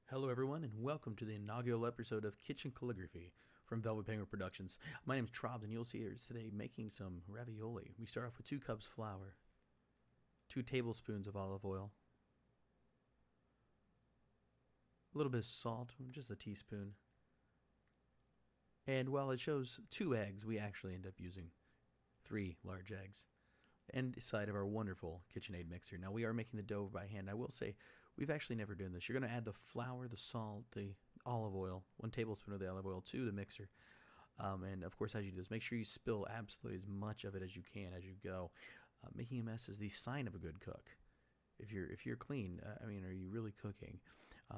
Hello, everyone, and welcome to the inaugural episode of Kitchen Calligraphy from Velvet Penguin Productions. My name is Trobs, and you'll see here today making some ravioli. We start off with 2 cups flour, 2 tablespoons of olive oil, a little bit of salt, just a teaspoon, and while it shows 2 eggs, we actually end up using 3 large eggs, and a side of our wonderful KitchenAid mixer. Now, we are making the dough by hand. I will say, we've actually never done this. You're going to add the flour, the salt, the olive oil, 1 tablespoon of the olive oil to the mixer. And of course, as you do this, make sure you spill absolutely as much of it as you can as you go. Making a mess is the sign of a good cook. If you're clean, are you really cooking?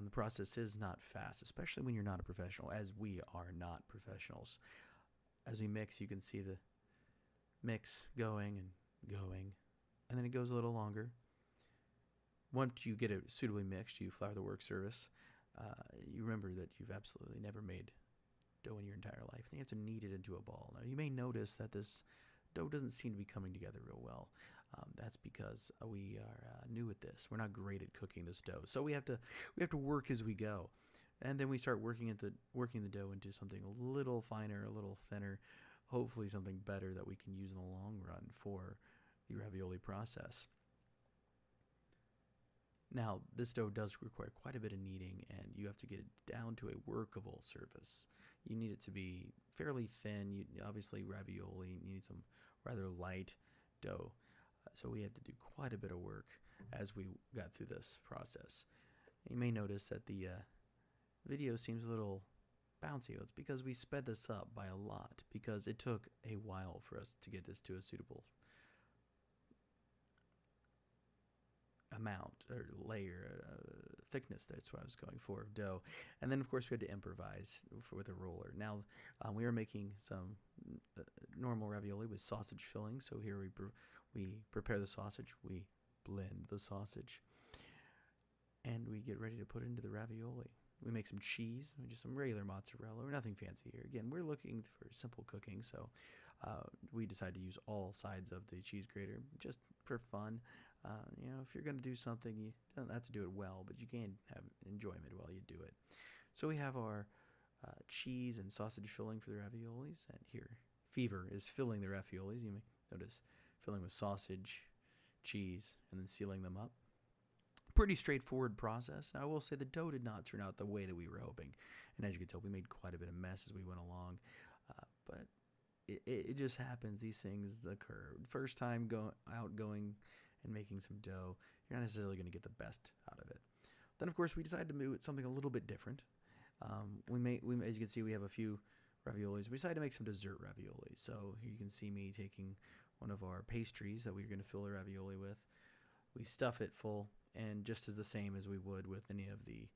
The process is not fast, especially when you're not a professional, as we are not professionals. As we mix, you can see the mix going and going, and then it goes a little longer. Once you get it suitably mixed, you flour the work surface. You remember that you've absolutely never made dough in your entire life. And you have to knead it into a ball. Now, you may notice that this dough doesn't seem to be coming together real well. That's because we are new at this. We're not great at cooking this dough, so we have to work as we go, and then we start working the dough into something a little finer, a little thinner, hopefully something better that we can use in the long run for the ravioli process. Now, this dough does require quite a bit of kneading, and you have to get it down to a workable surface. You need it to be fairly thin. Obviously, ravioli, you need some rather light dough. So we had to do quite a bit of work as we got through this process. You may notice that the video seems a little bouncy. It's because we sped this up by a lot, because it took a while for us to get this to a suitable amount or layer thickness. That's what I was going for, of dough. And then of course we had to improvise with a roller. Now we are making some normal ravioli with sausage filling. So here we prepare the sausage, we blend the sausage, and we get ready to put it into the ravioli. We make some cheese, just some regular mozzarella. We're nothing fancy here. Again, we're looking for simple cooking, so we decided to use all sides of the cheese grater just for fun. If you're going to do something, you don't have to do it well, but you can have enjoyment while you do it. So we have our cheese and sausage filling for the raviolis, and here Fever is filling the raviolis. You may notice filling with sausage, cheese, and then sealing them up. Pretty straightforward process. Now, I will say the dough did not turn out the way that we were hoping, and as you can tell, we made quite a bit of mess as we went along, but it just happens. These things occur. First time going and making some dough, you're not necessarily going to get the best out of it. Then, of course, we decided to move it something a little bit different. As you can see, we have a few raviolis. We decided to make some dessert ravioli. So here you can see me taking one of our pastries that we're going to fill the ravioli with. We stuff it full, and just as the same as we would with any of the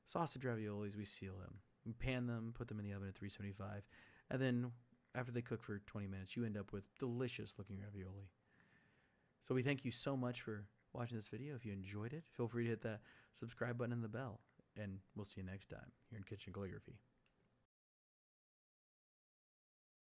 sausage raviolis, we seal them. We pan them, put them in the oven at 375, and then after they cook for 20 minutes, you end up with delicious looking ravioli. So we thank you so much for watching this video. If you enjoyed it, feel free to hit that subscribe button and the bell, and we'll see you next time here in Kitchen Calligraphy.